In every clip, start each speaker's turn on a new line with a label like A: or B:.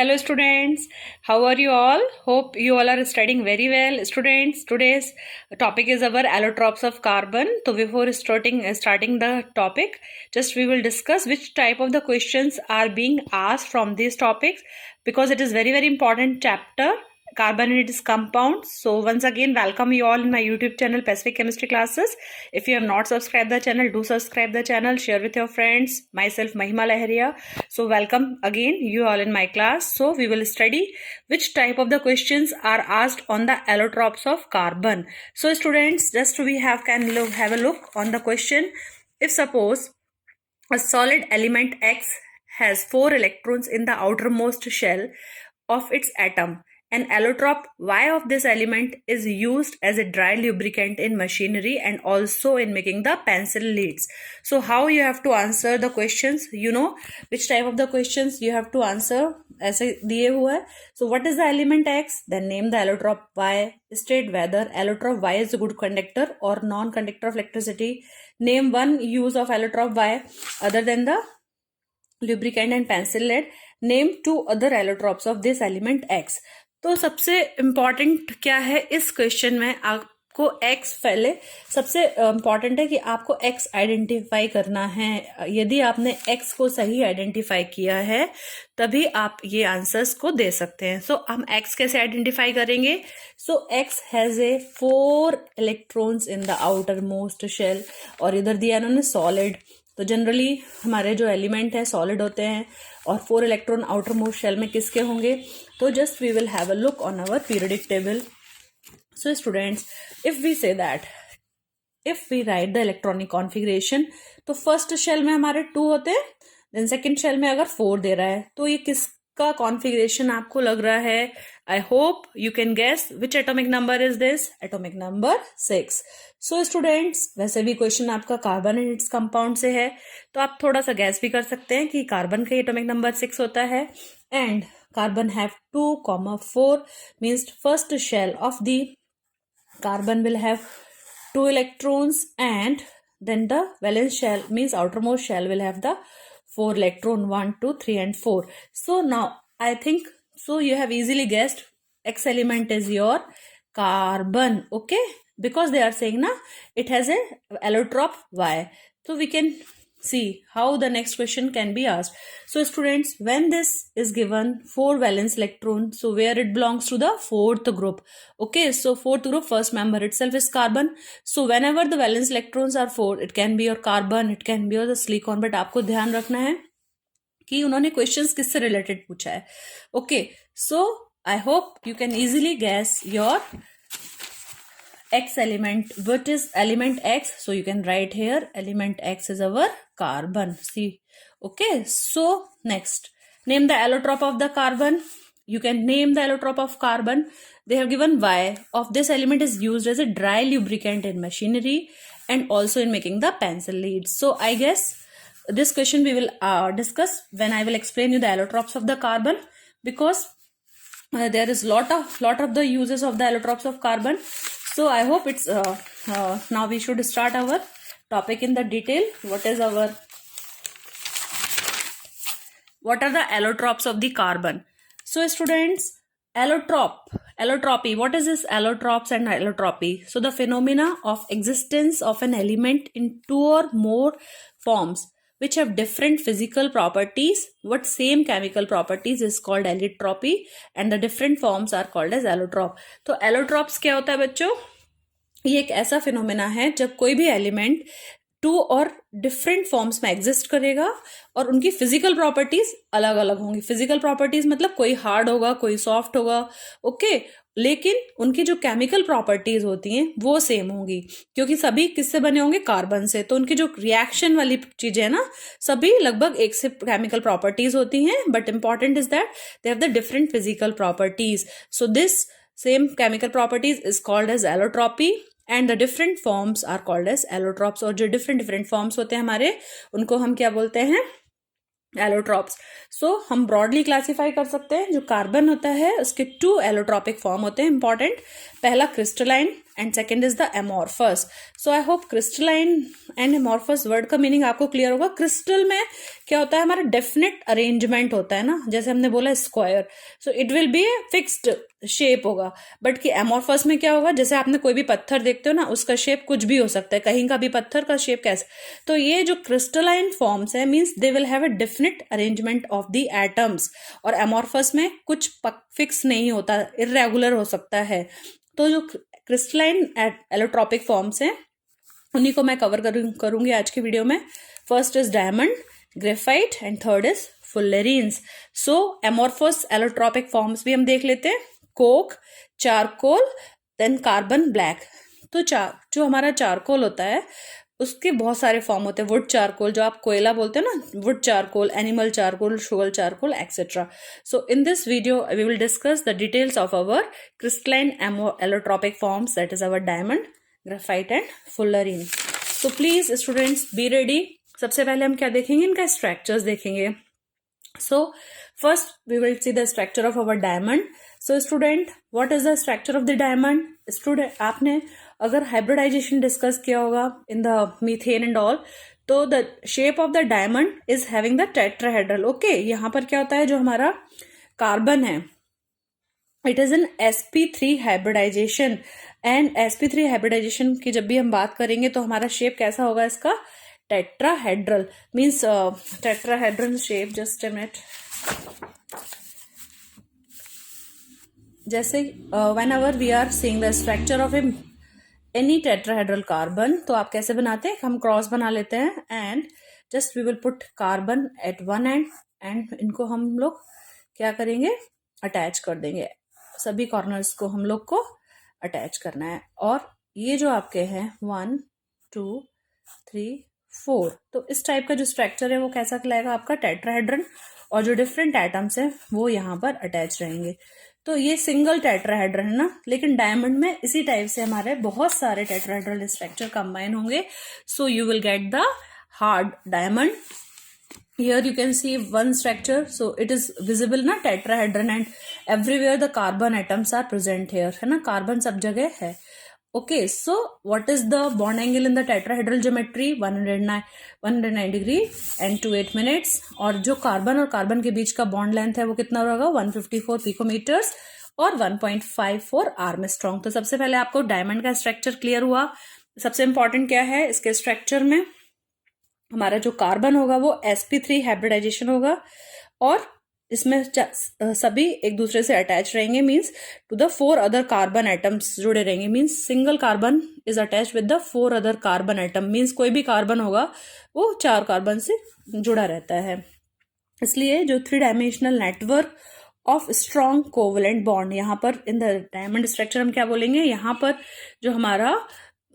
A: Hello students, how are you all? Hope you all are studying very well. Students, today's topic is our allotropes of carbon. So before starting the topic, just we will discuss which type of the questions are being asked from these topics because it is very important chapter. Carbon and its compounds. So once again, welcome you all in my YouTube channel Pacific Chemistry Classes. If you have not subscribed the channel, do subscribe the channel, share with your friends. Myself Mahima Laharia. So welcome again you all in my class. So we will study which type of the questions are asked on the allotropes of carbon. So students, just we have a look on the question. If suppose a solid element X has 4 electrons in the outermost shell of its atom, an allotrope Y of this element is used as a dry lubricant in machinery and also in making the pencil leads. So how you have to answer the questions, you know which type of the questions you have to answer ऐसे दिए हुआ है. So what is the element X? Then name the allotrope Y. State whether allotrope Y is a good conductor or non-conductor of electricity. Name one use of allotrope Y other than the lubricant and pencil lead. Name two other allotropes of this element X. तो सबसे important क्या है इस question में आपको x पहले सबसे important है कि आपको एक्स आइडेंटिफाई करना है. यदि आपने एक्स को सही आइडेंटिफाई किया है तभी आप ये आंसर्स को दे सकते हैं. सो हम एक्स कैसे आइडेंटिफाई करेंगे? So X has a 4 electrons in the outer most shell और इधर दिया इन्होंने सॉलिड. तो जनरली हमारे जो एलिमेंट है सॉलिड होते हैं और 4 इलेक्ट्रॉन आउटर मोस्ट शेल में किसके होंगे? तो just we will have a look on our periodic table. So students, if we say that if we write the electronic configuration तो फर्स्ट शेल में हमारे 2 होते हैं, देन सेकेंड शेल में अगर 4 दे रहा है तो ये किसका कॉन्फ़िगरेशन आपको लग रहा है? I hope you can guess which atomic number is this? Atomic number 6. So students, वैसे भी क्वेश्चन आपका कार्बन एंड इट्स कंपाउंड से है तो आप थोड़ा सा गैस भी कर सकते हैं कि कार्बन का एटॉमिक नंबर 6 होता है and carbon have 2,4 means first shell of the carbon will have 2 electrons and then the valence shell means outermost shell will have the 4 electron 1, 2, 3 and 4. So now I think so you have easily guessed X element is your carbon, okay, because they are saying na it has a allotrope Y. So we can see how the next question can be asked. So students, when this is given 4 valence electron, so where it belongs to the 4th group, okay, so 4th group first member itself is carbon. So whenever the valence electrons are 4, it can be your carbon, it can be your silicon, but आपको ध्यान रखना है कि उन्होंने questions किससे related पूछा है. Okay, so I hope you can easily gas your X element. What is element X? So you can write here element X is our carbon. See, okay. So next, name the allotrope of the carbon. You can name the allotrope of carbon. They have given Y of this element is used as a dry lubricant in machinery and also in making the pencil leads. So I guess this question we will discuss when I will explain you the allotropes of the carbon, because there is lot of the uses of the allotropes of carbon. So I hope it's now we should start our topic in the detail. What are the allotropes of the carbon? So students, allotropy. What is this allotropes and allotropy? So the phenomena of existence of an element in 2 or more forms which have different physical properties but same chemical properties is called allotropy and the different forms are called as allotrope. तो allotropes क्या होता है बच्चों? ये एक ऐसा phenomena है जब कोई भी एलिमेंट 2 और डिफरेंट फॉर्म्स में एग्जिस्ट करेगा और उनकी फिजिकल प्रॉपर्टीज अलग अलग होंगी. फिजिकल प्रॉपर्टीज मतलब कोई हार्ड होगा, कोई सॉफ्ट होगा, ओके, लेकिन उनकी जो केमिकल प्रॉपर्टीज होती हैं वो सेम होंगी क्योंकि सभी किससे बने होंगे? कार्बन से. तो उनकी जो रिएक्शन वाली चीजें है ना, सभी लगभग एक से केमिकल प्रॉपर्टीज होती हैं, but important is that they have the different physical properties. So this same chemical properties is called as allotropy and the different forms are called as allotropes. और जो डिफरेंट फॉर्म्स होते हैं हमारे, उनको हम क्या बोलते हैं? एलोट्रॉप्स. सो हम ब्रॉडली क्लासीफाई कर सकते हैं. जो कार्बन होता है उसके 2 एलोट्रॉपिक फॉर्म होते हैं इंपॉर्टेंट. पहला crystalline and second is the amorphous. So I hope crystalline and amorphous word का मीनिंग आपको क्लियर होगा. क्रिस्टल में क्या होता है, हमारा डेफिनेट अरेंजमेंट होता है ना, जैसे हमने बोला square, so it will be a fixed shape होगा. बट कि एमोर्फस में क्या होगा, जैसे आपने कोई भी पत्थर देखते हो ना, उसका शेप कुछ भी हो सकता है, कहीं का भी पत्थर का शेप कैसे. तो ये जो क्रिस्टलाइन फॉर्म्स है means they will have a definite arrangement of the atoms. और एमोर्फस में कुछ फिक्स नहीं होता, इरेगुलर हो सकता है. तो जो क्रिस्टलाइन एलोट्रॉपिक फॉर्म्स हैं उन्हीं को मैं कवर करूंगी आज की वीडियो में. First is diamond, graphite and third is fullerenes. So amorphous allotropic forms भी हम देख लेते हैं. Coke, charcoal, then carbon black. तो जो हमारा चारकोल होता है उसके बहुत सारे फॉर्म होते हैं. वुड चारकोल जो आप कोयला बोलते हैं ना, wood charcoal, animal charcoal, sugar charcoal etcetera. So in this video we will discuss the details of our crystalline allotropic forms, that is our diamond, graphite and fullerene. So please students be ready. सबसे पहले हम क्या देखेंगे, इनका structures देखेंगे. So first we will see the structure of our diamond. So student, what is the structure of the diamond? Student, आपने अगर hybridization discuss किया होगा in the methane and all, तो the shape of the diamond is having the tetrahedral. Okay, यहाँ पर क्या होता है, जो हमारा कार्बन है it is an sp3 hybridization. And sp3 hybridization की जब भी हम बात करेंगे तो हमारा शेप कैसा होगा इसका, tetrahedral. means tetrahedral shape. just a minute. जैसे whenever we are seeing the structure of any tetrahedral carbon, तो आप कैसे बनाते हैं, हम क्रॉस बना लेते हैं and just we will put carbon at one and and इनको हम लोग क्या करेंगे, अटैच कर देंगे. सभी कॉर्नर्स को हम लोग को अटैच करना है. और ये जो आपके हैं 1 2 3 4, तो इस टाइप का जो स्ट्रक्चर है वो कैसा कहलाएगा आपका, टेट्राहेड्रन. और जो डिफरेंट एटम्स हैं वो यहाँ पर अटैच रहेंगे. तो ये सिंगल टेट्राहेड्रन है ना, लेकिन डायमंड में इसी टाइप से हमारे बहुत सारे टेट्राहेड्रल स्ट्रक्चर कंबाइन होंगे. So you will get the hard diamond. Here you can see one structure, so it is visible ना tetrahedron, and everywhere the carbon atoms are present here, है ना, कार्बन सब जगह है. Okay, so what is the bond angle in the tetrahedral geometry? 109 degree and 28 minutes. और जो carbon और carbon के बीच का बॉन्ड लेंथ है वो कितना होगा, 154 पिकोमीटर्स और 1.54 आर्मस्ट्रॉन्ग. तो सबसे पहले आपको डायमंड का स्ट्रक्चर क्लियर हुआ. सबसे इंपॉर्टेंट क्या है इसके स्ट्रक्चर में, हमारा जो कार्बन होगा वो sp3 हाइब्रिडाइजेशन होगा और इसमें सभी एक दूसरे से अटैच रहेंगे. Means to the 4 other carbon atoms जुड़े रहेंगे. Means single carbon is attach with the 4 other carbon atom. Means कोई भी कार्बन होगा वो 4 कार्बन से जुड़ा रहता है. इसलिए जो 3 dimensional network of strong covalent bond, यहाँ पर इन द डायमंड स्ट्रक्चर हम क्या बोलेंगे, यहाँ पर जो हमारा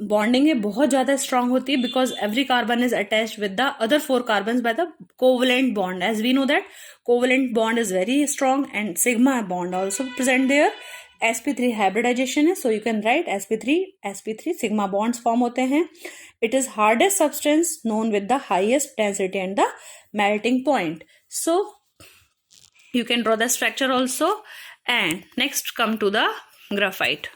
A: बॉन्डिंग है बहुत ज्यादा स्ट्रांग होती है because every carbon is attached with the other 4 carbon by the covalent bond. As we know that covalent bond is very strong and sigma bond also present there. sp3 hybridization है, so you can write sp3 sigma bonds form होते हैं. It is hardest substance known with the highest density and the melting point. So you can draw the structure also. And next come to the graphite.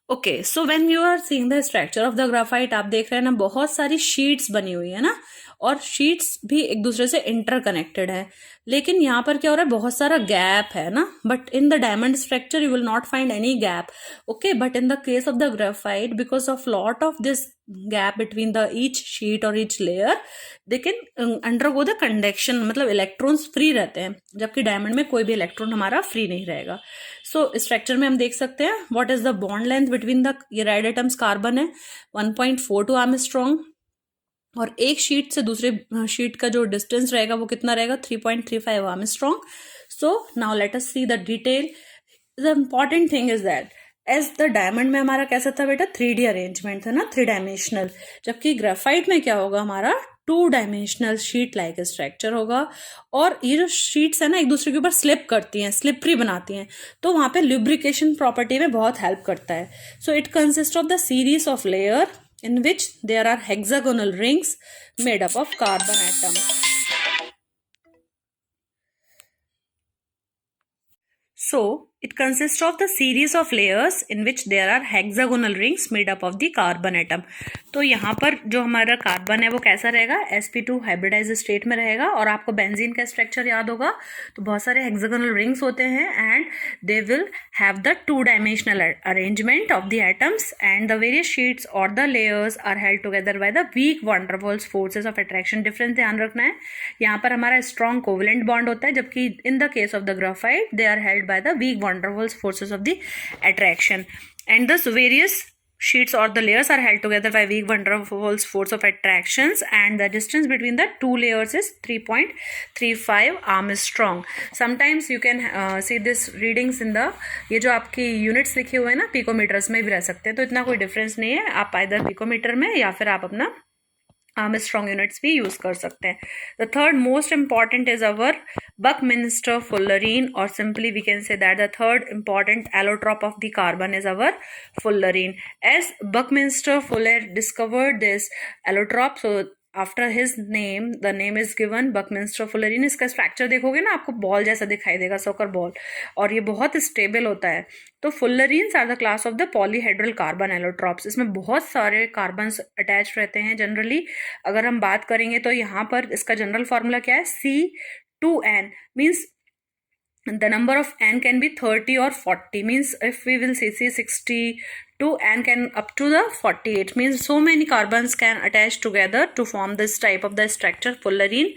A: Okay, so when you are seeing the structure of the graphite, आप देख रहे हैं ना बहुत सारी sheets बनी हुई है ना, और शीट्स भी एक दूसरे से इंटरकनेक्टेड है. लेकिन यहाँ पर क्या हो रहा है, बहुत सारा गैप है ना. But in the diamond structure you will not find any gap. Okay, but in the case of the graphite because of lot of this gap between the each sheet और each layer they can undergo the conduction, मतलब electrons free रहते हैं, जबकि diamond में कोई भी electron हमारा free नहीं रहेगा. सो स्ट्रक्चर में हम देख सकते हैं what is the bond length between the, ये रेड एटम्स कार्बन है 1.42 आर्मस्ट्रॉन्ग, और एक शीट से दूसरे शीट का जो डिस्टेंस रहेगा वो कितना रहेगा, 3.35 Armstrong. So now let us see the detail. The important thing is that as the diamond में हमारा कैसा था बेटा, 3D अरेंजमेंट था ना, 3 डायमेंशनल, जबकि ग्राफाइट में क्या होगा हमारा 2 डायमेंशनल शीट लाइक स्ट्रक्चर होगा. और ये जो शीट्स है ना एक दूसरे के ऊपर स्लिप करती हैं, स्लिपरी बनाती हैं, तो वहां पे लुब्रिकेशन प्रॉपर्टी में बहुत हेल्प करता है. So it consist of the series of layer in which there are hexagonal rings made up of carbon atom. So It consists of the series of layers in which there are hexagonal rings made up of the carbon atom. तो यहाँ पर जो हमारा carbon है वो कैसा रहेगा, sp2 hybridise state में रहेगा. और आपको बेंजीन का स्ट्रक्चर याद होगा, तो बहुत सारे हेक्सागोनल रिंग्स होते हैं and they will have the two dimensional arrangement of the atoms and the various sheets और the layers are held together by the weak van der Waals forces of attraction. Difference ध्यान रखना है, यहाँ पर हमारा strong covalent bond होता है, जबकि in the case of the graphite they are held by the weak van der Waals forces of the attraction. And the various sheets or the layers are held together by weak van der Waals force of attractions, and the distance between the two layers is 3.35 Armstrong. Sometimes you can see this readings in the, ये जो आपकी units लिखे हुए हैं ना, picometres में भी रह सकते हैं, तो इतना कोई डिफरेंस नहीं है. आप आइदर पिकोमीटर में या फिर आप अपना Armstrong units भी यूज कर सकते हैं. The third most important is our Buckminster fullerene, or simply we can say that the third important allotrope of the carbon is our fullerene. As Buckminster Fuller discovered this allotrope, so after his name the name is given Buckminster fullerene. इसका structure देखोगे ना, आपको ball जैसा दिखाई देगा, soccer ball, और ये बहुत स्टेबल होता है. तो fullerenes are the class of the polyhedral carbon allotropes. इसमें बहुत सारे कार्बन्स अटैच रहते हैं जनरली. अगर हम बात करेंगे तो यहाँ पर इसका जनरल फॉर्मूला क्या है, C2N means the number of n can be 30 or 40, means if we will see C62 n can up to the 48, means so many carbons can attach together to form this type of the structure fullerene.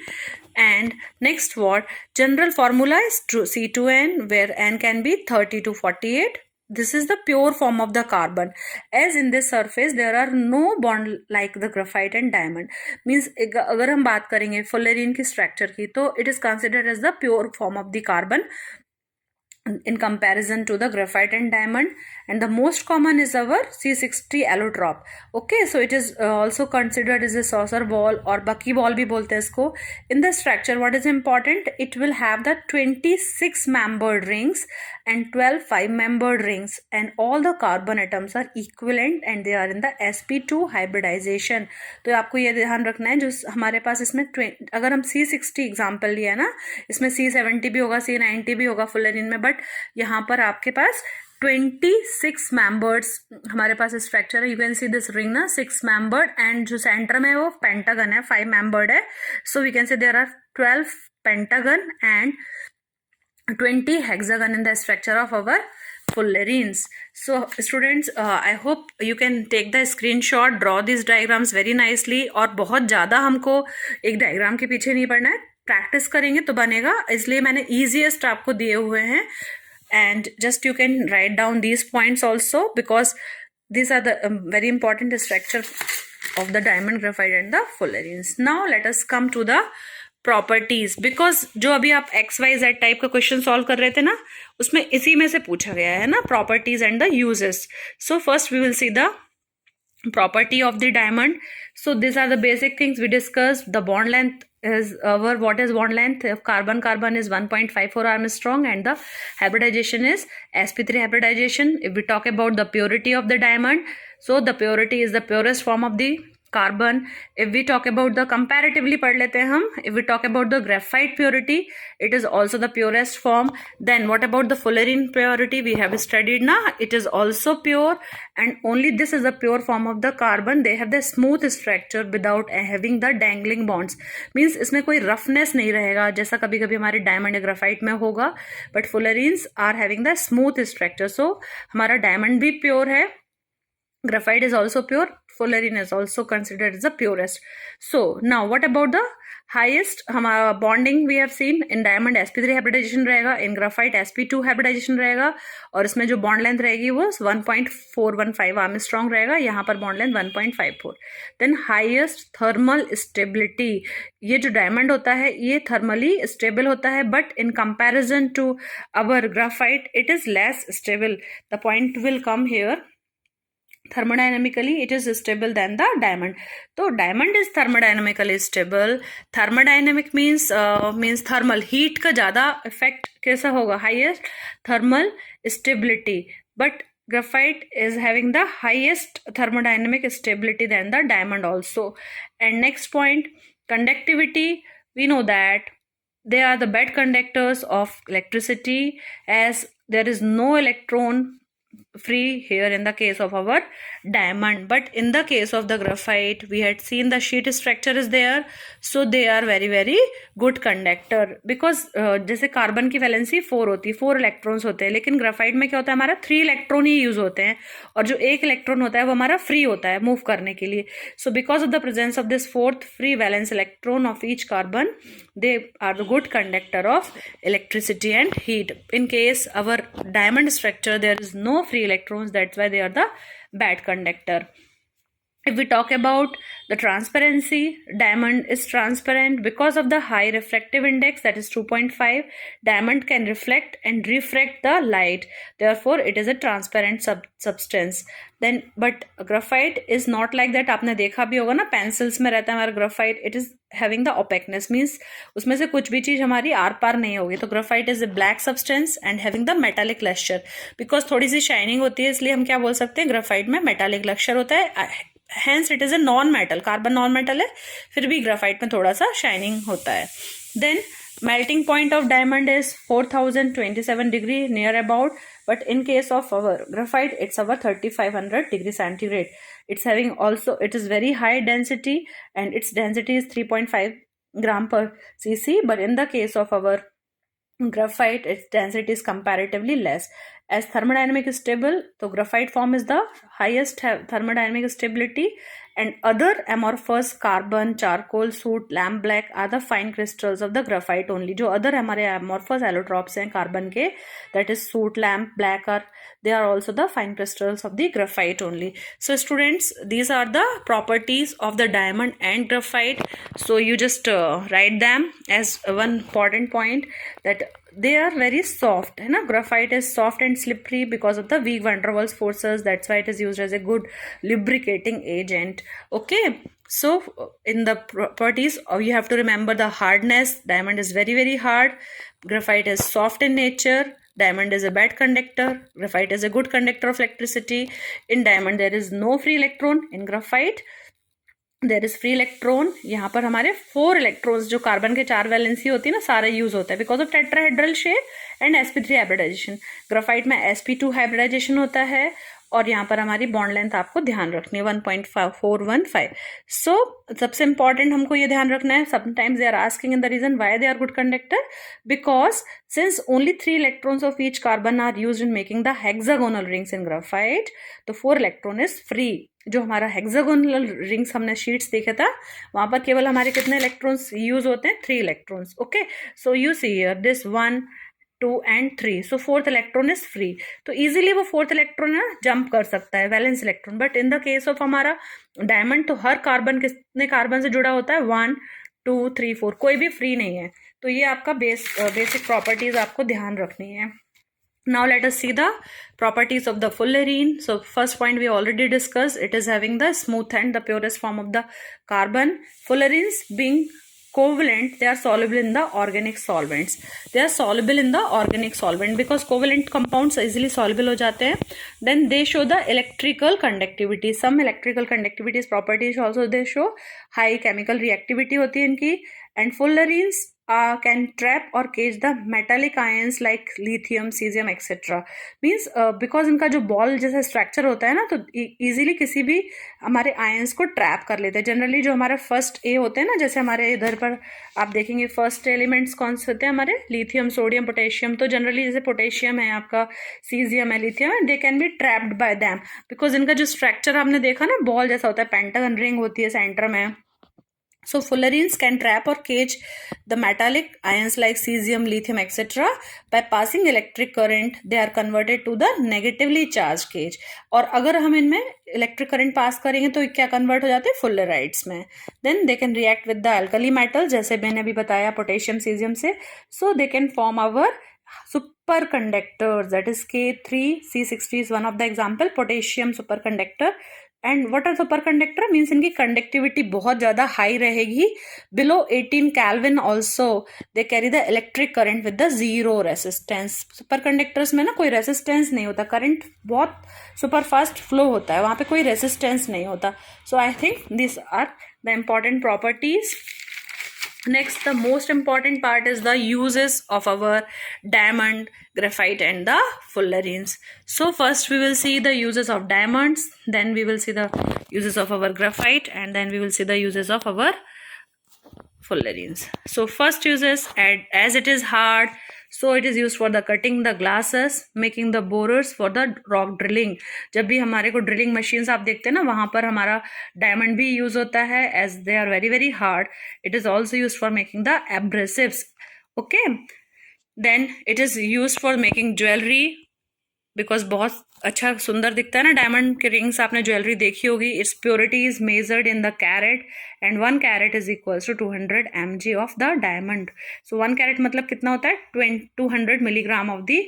A: And next what general formula is C2N, where n can be 30 to 48. This is the pure form of the carbon, as in this surface there are no bond like the graphite and diamond. Means अगर हम बात करेंगे fullerene की structure की, तो it is considered as the pure form of the carbon in comparison to the graphite and diamond. And the most common is our C60 allotrope. Okay, so it is also considered as a saucer ball or bucky ball भी बोलते हैं इसको. In the structure, what is important, it will have the 26 membered rings and 12 5 membered rings, and all the carbon atoms are equivalent and they are in the sp2 hybridization. तो आपको ये ध्यान रखना है, जो हमारे पास इसमें अगर हम C60 एग्जाम्पल लिया ना, इसमें C70 भी होगा, C90 भी होगा फुलरीन में, बट यहाँ पर आपके पास 26 मेंबर्स हमारे पास स्ट्रक्चर है. You can see this ring ना, 6 मेंबर्ड, एंड जो सेंटर में वो पेंटागन है, 5 मेंबर्ड है. So we can say there are 12 pentagon and 20 hexagon in the structure of our fullerenes. So students, I hope you can take the screenshot, draw these diagrams very nicely. और बहुत ज़्यादा हमको एक diagram के पीछे नहीं पड़ना है, प्रैक्टिस करेंगे तो बनेगा, इसलिए मैंने easiest आपको दिए हुए हैं. And just you can write down these points also, because these are the very important structure of the diamond, graphite and the fullerenes. Now let us come to the properties, because जो अभी आप XYZ type का question solve कर रहे थे ना, उसमें इसी में से पूछा गया है ना, properties and the uses. So first we will see the property of the diamond. So these are the basic things we discussed. The bond length is our, what is bond length of carbon is 1.54 Armstrong, and the hybridization is sp3 hybridization. If we talk about the purity of the diamond, so the purity is the purest form of the carbon. If we talk about the comparatively पढ़ लेते हैं हम, if we talk about the graphite purity, it is also the purest form. Then what about the fullerene purity? We have studied na, it is also pure, and only this is the pure form of the carbon. They have the smooth structure without having the dangling bonds. Means इसमें कोई roughness नहीं रहेगा, जैसा कभी कभी हमारे diamond या graphite में होगा, but fullerenes are having the smooth structure. So हमारा diamond भी pure है, graphite is also pure, fullerene is also considered as the purest. So now what about the highest हमारा bonding? We have seen in diamond sp3 hybridization रहेगा, in graphite sp2 hybridization रहेगा, और इसमें जो bond length रहेगी वो 1.415 Armstrong रहेगा, यहाँ पर bond length 1.54. Then highest thermal stability, ये जो diamond होता है ये thermally stable होता है, but in comparison to our graphite it is less stable. The point will come here. Thermodynamically it is stable than the diamond. So diamond is thermodynamically stable. Thermodynamic means thermal, heat का ज़्यादा effect कैसा होगा, highest thermal stability, but graphite is having the highest thermodynamic stability than the diamond also. And next point, conductivity, we know that they are the bad conductors of electricity, as there is no electron free here in the case of our diamond, but in the case of the graphite we had seen the sheet structure is there, so they are very very good conductor because जैसे carbon की valency 4 होती है, 4 electrons होते हैं, लेकिन graphite में क्या होता है, हमारा 3 इलेक्ट्रॉन ही यूज होते हैं और जो एक इलेक्ट्रॉन होता है वो हमारा फ्री होता है मूव करने के लिए. So because of the presence of this 4th free valence electron of each carbon, they are the good conductor of electricity and heat. In case our diamond structure there is no free electrons, that's why they are the bad conductor. If we talk about the transparency, diamond is transparent because of the high refractive index, that is 2.5. Diamond can reflect and refract the light, therefore it is a transparent substance. Then but graphite is not like that. आपने देखा भी होगा ना, pencils में रहता है हमारा graphite, it is having the opaqueness, means उसमें से कुछ भी चीज हमारी आर पार नहीं होगी. तो graphite is a black substance and having the metallic luster, because थोड़ी सी शाइनिंग होती है इसलिए हम क्या बोल सकते हैं, ग्राफाइट में मेटालिक लक्ष्चर होता है. Hence it is a non metal, carbon non metal है, फिर भी ग्राफाइट में थोड़ा सा शाइनिंग होता है. Then melting point of diamond is 4027 degree near about, but in case of our graphite it's our 3500 degree centigrade. It's having also, it is very high density and its density is 3.5 gram per cc, but in the case of our graphite its density is comparatively less. As thermodynamic stable, so graphite form is the highest thermodynamic stability, and other amorphous carbon, charcoal, soot, lamp black are the fine crystals of the graphite only. जो other हमारे amorphous allotropes हैं carbon के, that is soot, lamp black, are they are also the fine crystals of the graphite only. So students, these are the properties of the diamond and graphite. So you just write them as one important point, that they are very soft, है ना. Graphite is soft and slippery because of the weak van der Waals forces, that's why it is used as a good lubricating agent. Okay, so in the properties you have to remember the hardness. Diamond is very very hard, graphite is soft in nature, diamond is a bad conductor, graphite is a good conductor of electricity. In diamond there is no free electron, in graphite there is free electron. यहाँ पर हमारे 4 electrons, जो carbon के 4 valency होती है ना, सारे use होता है because of tetrahedral shape and sp3 hybridization. Graphite में sp2 हाइब्रिडाइजेशन होता है और यहाँ पर हमारी बॉन्ड लेंथ आपको ध्यान रखनी है 1.415. सो सबसे इंपॉर्टेंट हमको ये ध्यान रखना है, sometimes they are asking in the reason why they are good conductor, because since only 3 electrons of each carbon are used in making the hexagonal rings in graphite, तो 4 इलेक्ट्रॉन इज फ्री. जो हमारा hexagonal rings हमने sheets देखे था वहां पर केवल हमारे कितने इलेक्ट्रॉन्स यूज होते हैं, 3 electrons. Okay, so you see here this 1 2 and 3, so 4th electron is free. तो इजीली वो 4th इलेक्ट्रॉन है जंप कर सकता है, valence electron. But in the case of हमारा डायमंड तो हर कार्बन कितने कार्बन से जुड़ा होता है, 1 2 3 4, कोई भी फ्री नहीं है. तो ये आपका बेसिक प्रॉपर्टीज आपको ध्यान रखनी है. Now let us see the properties of the fullerene. So first point we already discussed, it is having the smooth end, the purest form of the carbon. Fullerenes being covalent, they are soluble in the organic solvents. They are soluble in the organic solvent because covalent compounds easily soluble हो जाते हैं. Then they show the electrical conductivity. Some electrical conductivity properties also they show. High chemical reactivity होती है इनकी. And fullerenes can trap or cage the metallic ions like lithium, cesium, etc. Means because इनका जो ball जैसा structure होता है ना, तो इजीली किसी भी हमारे आयंस को ट्रैप कर लेते हैं. जनरली जो हमारा फर्स्ट ए होते हैं ना, जैसे हमारे इधर पर आप देखेंगे फर्स्ट एलिमेंट्स कौन से होते हैं हमारे, लिथियम, सोडियम, पोटेशियम. तो जनरली जैसे पोटेशियम है आपका, सीजियम है, लिथियम है, they can be trapped bye them because इनका जो स्ट्रक्चर आपने देखा ना, बॉल जैसा होता है, पेंटागन रिंग होती है सेंटर में. So fullerenes can trap or cage the metallic ions like cesium, lithium, etc. By passing electric current, they are converted to the negatively charged cage. और अगर हम इनमें इलेक्ट्रिक करंट पास करेंगे तो क्या कन्वर्ट हो जाते हैं, फुल्लराइड्स में. Then they can react with the alkali metal, जैसे मैंने अभी बताया पोटेशियम, सीजियम से. So they can form our superconductors, that is K3C60 is one of the example, potassium superconductor. And what are super conductor means इनकी conductivity बहुत ज़्यादा high रहेगी, below 18 kelvin. Also they carry the electric current with the zero resistance. Super conductors में ना कोई resistance नहीं होता, current बहुत सुपर फास्ट फ्लो होता है, वहाँ पे कोई रेसिस्टेंस नहीं होता. So I think this are the important properties. Next, the most important part is the uses of our diamond, graphite, and the fullerenes. So first we will see the uses of diamonds, then we will see the uses of our graphite, and then we will see the uses of our fullerenes. So first uses, as it is hard, so it is used for the cutting the glasses, making the borers for the rock drilling. जब भी हमारे को drilling machines आप देखते हैं ना, वहाँ पर हमारा डायमंड भी यूज होता है, as they are very very hard. It is also used for making the abrasives. Okay, then it is used for making jewelry, because बहुत अच्छा सुंदर दिखता है ना डायमंड के रिंग्स. आपने ज्वेलरी देखी होगी. Its purity is measured in the carat and 1 carat is equals to 200 mg of the diamond. So 1 carat मतलब कितना होता है? 200 milligram of the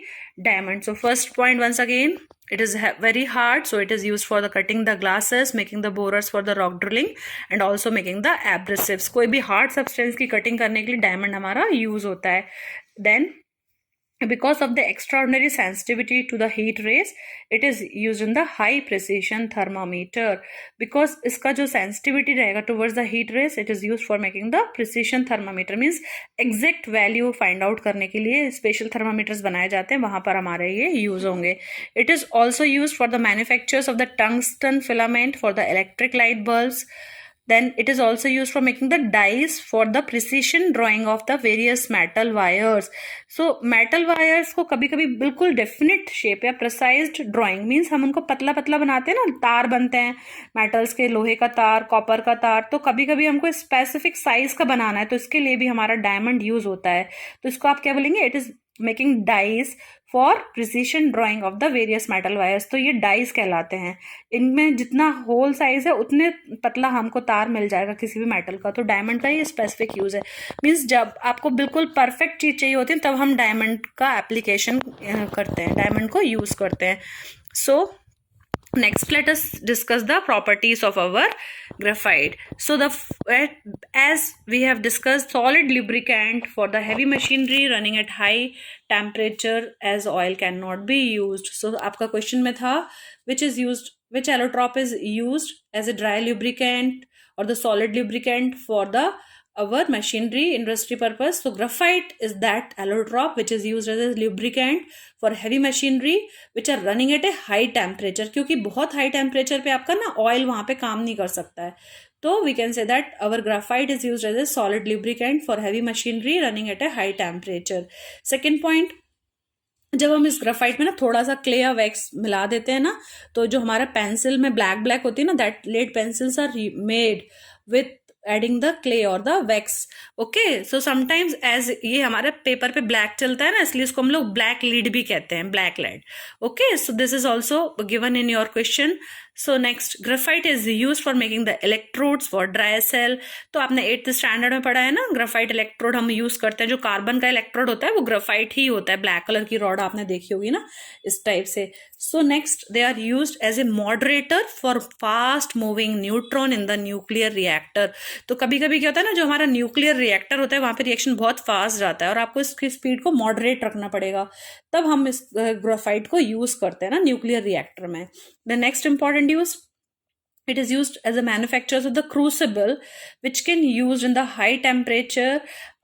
A: diamond. So first point once again, it is very hard, so it is used for the cutting the glasses, making the borers for the rock drilling, and also making the abrasives. कोई भी hard substance की cutting करने के लिए diamond हमारा use होता है. Then because of the extraordinary sensitivity to the heat rays, it is used in the high precision thermometer. Because इसका जो sensitivity रहेगा towards the heat rays, it is used for making the precision thermometer. means exact value find out करने के लिए special thermometers बनाए जाते हैं, वहाँ पर हमारे ये use होंगे. It is also used for the manufactures of the tungsten filament for the electric light bulbs. Then it is also used for making the dies for the precision drawing of the various metal wires. So metal wires को कभी कभी बिल्कुल definite shape या precise drawing means हम उनको पतला पतला बनाते हैं ना, तार बनते हैं metals के, लोहे का तार, कॉपर का तार. तो कभी कभी हमको स्पेसिफिक साइज का बनाना है, तो इसके लिए भी हमारा डायमंड यूज होता है. तो इसको आप क्या बोलेंगे? It is making dies for precision drawing of the various metal wires. तो ये डाइज कहलाते हैं. इनमें जितना होल साइज है उतने पतला हमको तार मिल जाएगा किसी भी मेटल का. तो डायमंड का ये स्पेसिफिक यूज है. मीन्स जब आपको बिल्कुल परफेक्ट चीज चाहिए होती है तब हम डायमंड का एप्लीकेशन करते हैं, डायमंड को यूज करते हैं. सो next let us discuss the properties of our graphite. So as we have discussed, solid lubricant for the heavy machinery running at high temperature, as oil cannot be used. So आपका question में था which allotrope is used as a dry lubricant or the solid lubricant for the our machinery industry purpose. So graphite is that allotrope which is used as a lubricant for heavy machinery which are running at a high temperature. क्योंकि बहुत high temperature पे आपका ना oil वहाँ पे काम नहीं कर सकता है, तो we can say that our graphite is used as a solid lubricant for heavy machinery running at a high temperature. Second point, जब हम इस ग्राफाइट में ना थोड़ा सा क्ले या वैक्स मिला देते हैं ना, तो जो हमारा पेंसिल में ब्लैक ब्लैक होती है ना, that lead pencils are made with adding the clay और the wax. Okay, so sometimes as ये हमारे पेपर पे ब्लैक चलता है ना, इसलिए इसको हम लोग ब्लैक लीड भी कहते हैं, black lead. Okay, so this is also given in your question. So next, graphite is use for making the electrodes for dry cell. तो आपने 8th स्टैंडर्ड में पढ़ा है ना, ग्राफाइट इलेक्ट्रोड हम यूज करते हैं. जो कार्बन का इलेक्ट्रोड होता है वो ग्राफाइट ही होता है, ब्लैक कलर की रॉड आपने देखी होगी ना, इस टाइप से. So next, they are use as a moderator for fast moving neutron in the nuclear reactor. तो कभी कभी क्या होता है ना, जो हमारा न्यूक्लियर रिएक्टर होता है वहां पे रिएक्शन बहुत फास्ट जाता है और आपको इसकी स्पीड को मॉडरेट रखना पड़ेगा, तब हम इस ग्राफाइट को यूज करते हैं ना न्यूक्लियर रिएक्टर में. The next important use, it is used as a manufacturers of the crucible which can used in the high temperature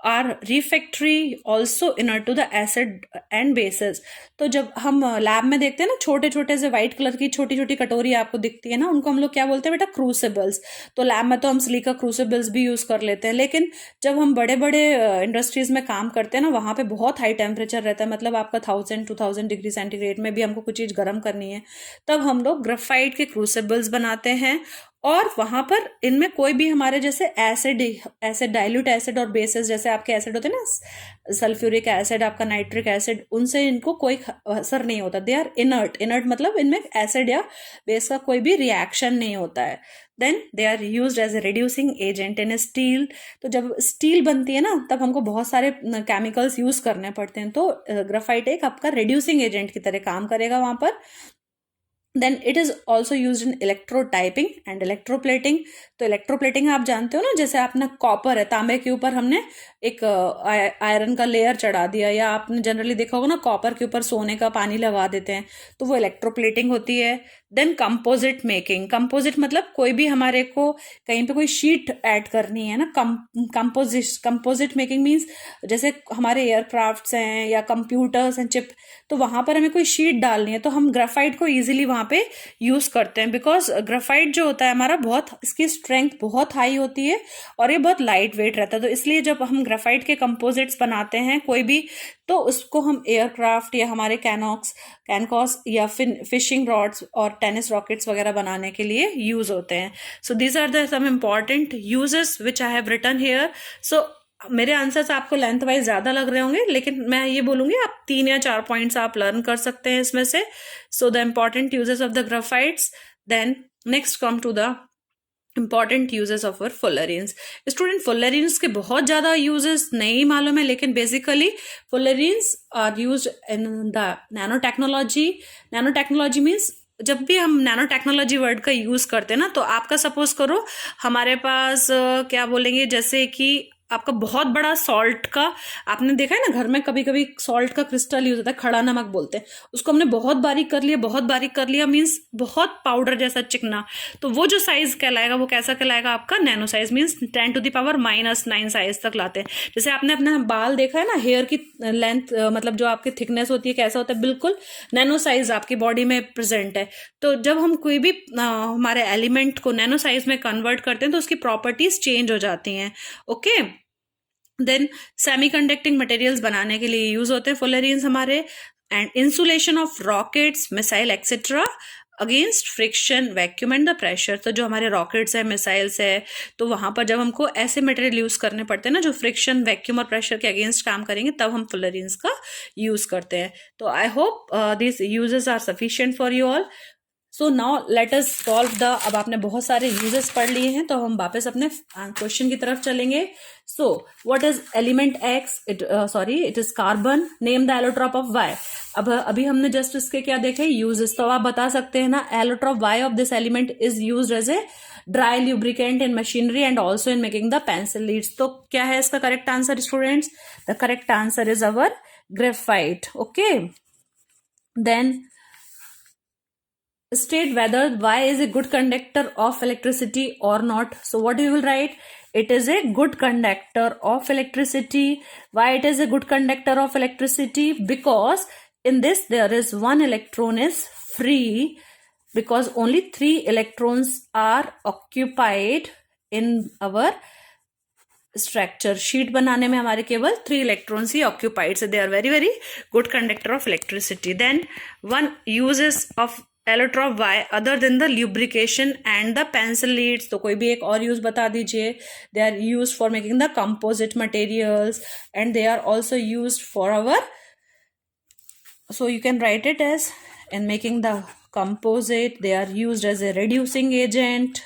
A: are refractory also inert to the acid and bases. तो जब हम lab में देखते हैं ना, छोटे छोटे से व्हाइट कलर की छोटी छोटी कटोरी आपको दिखती है ना, उनको हम लोग क्या बोलते हैं बेटा? क्रूसिबल्स. तो लैब में तो हम सिलिका क्रूसिबल्स भी यूज कर लेते हैं, लेकिन जब हम बड़े बड़े इंडस्ट्रीज में काम करते हैं ना, वहां पे बहुत हाई टेम्परेचर रहता है, मतलब आपका 1000-2000 डिग्री सेंटीग्रेड में भी हमको कुछ चीज गर्म करनी है, तब हम लोग ग्राफाइट के क्रूसिबल्स बनाते हैं. और वहां पर इनमें कोई भी हमारे जैसे एसिड डाइल्यूट एसिड और बेसिस, जैसे आपके एसिड होते हैं ना, सल्फ्यूरिक एसिड, आपका नाइट्रिक एसिड, उनसे इनको कोई असर नहीं होता. They are inert. इनर्ट मतलब इनमें एसिड या बेस का कोई भी रिएक्शन नहीं होता है. Then they are used as a reducing agent in steel. तो जब स्टील बनती है ना, तब हमको बहुत सारे केमिकल्स यूज करने पड़ते हैं, तो ग्राफाइट एक आपका रिड्यूसिंग एजेंट की तरह काम करेगा वहां पर. Then it is also use in electrotyping and electroplating. तो इलेक्ट्रोप्लेटिंग आप जानते हो ना, जैसे आपने कॉपर है, तांबे के ऊपर हमने एक आयरन का लेयर चढ़ा दिया, या आपने जनरली देखा होगा ना, कॉपर के ऊपर सोने का पानी लगा देते हैं, तो वो इलेक्ट्रोप्लेटिंग होती है. देन कंपोजिट मेकिंग, कंपोजिट मतलब कोई भी हमारे को कहीं पे कोई शीट ऐड करनी है ना, कंपोजिट मेकिंग मीन्स जैसे हमारे एयरक्राफ्ट्स हैं या कंप्यूटर्स हैं, चिप, तो वहां पर हमें कोई शीट डालनी है तो हम ग्राफाइट को इजीली वहां पे यूज करते हैं, बिकॉज ग्राफाइट जो होता है हमारा बहुत, इसकी स्ट्रेंथ बहुत हाई होती है और ये बहुत लाइट वेट रहता है, तो इसलिए जब हम ग्राफाइट के कंपोजिट्स बनाते हैं कोई भी, तो उसको हम एयरक्राफ्ट या हमारे कैनकॉस या फिशिंग रॉड्स और टेनिस रॉकेट्स वगैरह बनाने के लिए यूज होते हैं. So these are the some important uses which I have written here. So मेरे आंसर्स आपको लेंथ वाइज ज्यादा लग रहे होंगे, लेकिन मैं ये बोलूंगी आप 3 या 4 पॉइंट्स आप लर्न कर सकते हैं इसमें से. So the important uses of the graphites. Then next come to the important uses of our fullerenes. Student fullerenes के बहुत ज्यादा यूजेस नहीं मालूम है, लेकिन basically fullerenes are used in the nano technology. Nano technology means जब भी हम नैनो टेक्नोलॉजी वर्ड का यूज करते हैं ना, तो आपका सपोज करो हमारे पास क्या बोलेंगे, जैसे कि आपका बहुत बड़ा सॉल्ट का, आपने देखा है ना घर में कभी कभी सॉल्ट का क्रिस्टल यूज होता है, खड़ा नमक बोलते हैं उसको, हमने बहुत बारीक कर लिया, बहुत बारीक कर लिया मीन्स बहुत पाउडर जैसा चिकना, तो वो जो साइज कहलाएगा वो कैसा कहलाएगा आपका नैनो साइज, मीन्स 10⁻⁻⁹ साइज तक लाते हैं. जैसे आपने अपना बाल देखा है ना, हेयर की लेंथ मतलब जो आपकी थिकनेस होती है कैसा होता है, बिल्कुल नैनो साइज आपकी बॉडी में प्रेजेंट है. तो जब हम कोई भी हमारे एलिमेंट को नैनो साइज में कन्वर्ट करते हैं तो उसकी प्रॉपर्टीज चेंज हो जाती हैं. ओके. देन सेमीकंडक्टिंग मटेरियल्स बनाने के लिए यूज होते हैं फुलरीन्स हमारे. And insulation of rockets, missile etcetera against friction, vacuum and the pressure. तो जो हमारे रॉकेट्स है, मिसाइल्स है, तो वहां पर जब हमको ऐसे मटेरियल यूज करने पड़ते हैं ना जो फ्रिक्शन, वैक्यूम और प्रेशर के अगेंस्ट काम करेंगे, तब हम फुलरीन्स का यूज करते हैं. तो I hope this uses are sufficient for you all. So now let us solve the, अब आपने बहुत सारे यूजेस पढ़ लिए हैं, तो हम वापस अपने क्वेश्चन की तरफ चलेंगे. So what is element X, it is carbon. Name the allotrope of Y. अब अभी हमने जस्ट इसके क्या देखे यूजेस, तो आप बता सकते हैं ना, allotrope Y of this element is used as a dry lubricant in machinery and also in making the pencil leads. तो क्या है इसका correct answer students? The correct answer is our graphite. Okay. Then state whether Y is a good conductor of electricity or not. So what you will write? It is a good conductor of electricity. Why it is a good conductor of electricity? Because in this there is one electron is free, because only 3 electrons are occupied in our structure. Sheet बनाने में हमारे केवल 3 इलेक्ट्रॉन्स ही occupied से they are very very good conductor of electricity. Then one uses of allotrope Y other than the lubrication and the pencil leads. तो कोई भी एक और यूज बता दीजिए. They are use for making the composite materials and they are also use for our, so you can write it as in making the composite. They are used as a reducing agent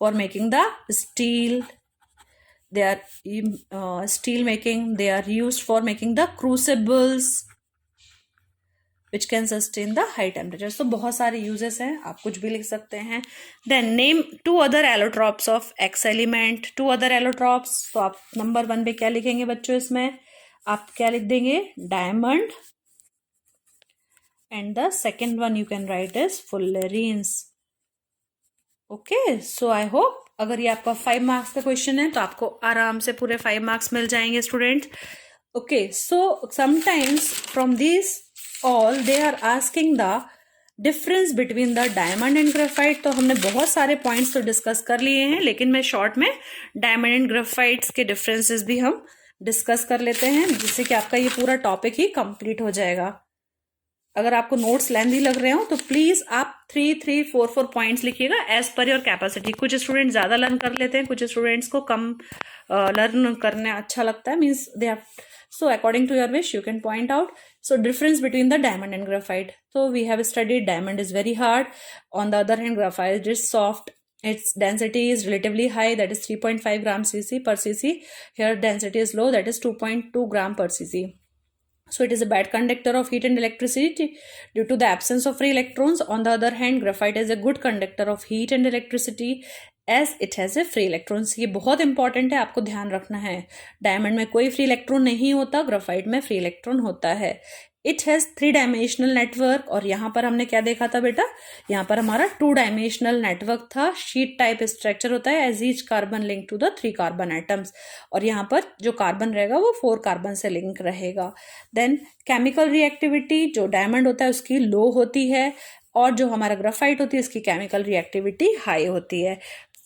A: for making the steel. They are steel making. They are used for making the crucibles which can sustain the high temperature. So बहुत सारे uses हैं, आप कुछ भी लिख सकते हैं. Then name 2 other allotropes of X element. 2 other allotropes. तो आप नंबर 1 पे क्या लिखेंगे बच्चों? इसमें आप क्या लिख देंगे? Diamond. And the second one you can write is fullerenes. Okay, so I hope अगर ये आपका 5 मार्क्स का क्वेश्चन है तो आपको आराम से पूरे 5 मार्क्स मिल जाएंगे student. Okay, so sometimes from this all they are asking the difference between the diamond and graphite. तो हमने बहुत सारे पॉइंट्स तो डिस्कस कर लिए हैं, लेकिन मैं शॉर्ट में डायमंड एंड ग्रेफाइट्स के डिफरेंसेस भी हम डिस्कस कर लेते हैं, जिससे कि आपका ये पूरा टॉपिक ही कंप्लीट हो जाएगा. अगर आपको नोट्स लेंथी लग रहे हो तो प्लीज आप 3-3-4-4 पॉइंट्स लिखिएगा एज पर योर कैपेसिटी. कुछ स्टूडेंट ज्यादा लर्न कर लेते हैं, कुछ स्टूडेंट्स को कम लर्न करना अच्छा लगता है, means they have, so according to your wish you can point out. So difference between the diamond and graphite. So we have studied diamond is very hard, on the other hand graphite is soft. Its density is relatively high, that is 3.5 gram cc per cc. Here density is low, that is 2.2 gram per cc. So it is a bad conductor of heat and electricity due to the absence of free electrons. On the other hand, graphite is a good conductor of heat and electricity as it has a free electrons. ये बहुत important है, आपको ध्यान रखना है. Diamond में कोई free electron नहीं होता, ग्राफाइट में फ्री इलेक्ट्रॉन होता है. It has 3 dimensional network. और यहाँ पर हमने क्या देखा था बेटा, यहाँ पर हमारा 2 डायमेंशनल नेटवर्क था। शीट टाइप स्ट्रक्चर होता है as each carbon link to the 3 carbon atoms. और यहाँ पर जो कार्बन रहेगा वो 4 कार्बन से लिंक रहेगा। देन केमिकल रिएक्टिविटी, जो डायमंड होता है उसकी लो होती है, और जो हमारा ग्राफाइट होती है इसकी केमिकल रिएक्टिविटी हाई होती है।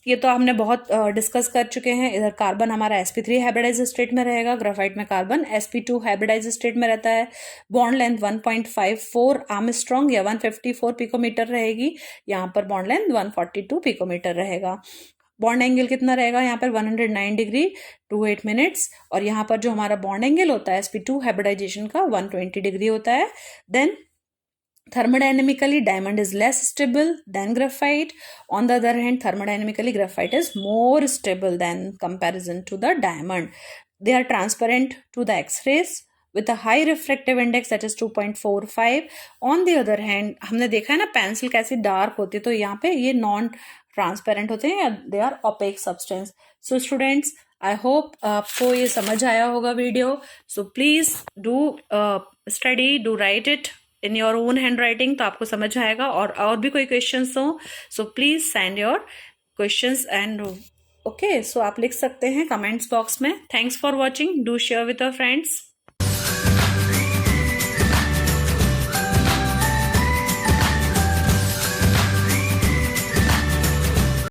A: ये तो हमने बहुत डिस्कस कर चुके हैं। इधर कार्बन हमारा sp3 हाइब्रिडाइज स्टेट में रहेगा, ग्राफाइट में कार्बन sp2 हाइब्रिडाइज स्टेट में रहता है। बॉन्ड लेंथ 1.54 आर्मस्ट्रॉन्ग या 154 पिकोमीटर रहेगी। यहाँ पर बॉन्ड लेंथ 142 पिकोमीटर रहेगा। बॉन्ड एंगल कितना रहेगा यहाँ पर 109 डिग्री 28 मिनट्स। और यहाँ पर जो हमारा बॉन्ड एंगल होता है sp2 हाइब्रिडाइजेशन का 120 डिग्री होता है। Then thermodynamically diamond is less stable than graphite. On the other hand, thermodynamically graphite is more stable than comparison to the diamond. They are transparent to the x-rays with a high refractive index that is 2.45. On the other hand, हमने देखा है ना pencil कैसी dark होती है, तो यहाँ पे ये नॉन ट्रांसपेरेंट होते हैं या they are opaque substance. So students, I hope आपको ये समझ आया होगा video. So please do study, do write it in your own hand writing, तो आपको समझ आएगा। और भी कोई क्वेश्चंस हो so please send your questions and okay, so आप लिख सकते हैं कमेंट्स बॉक्स में। Thanks for watching, do share with your friends.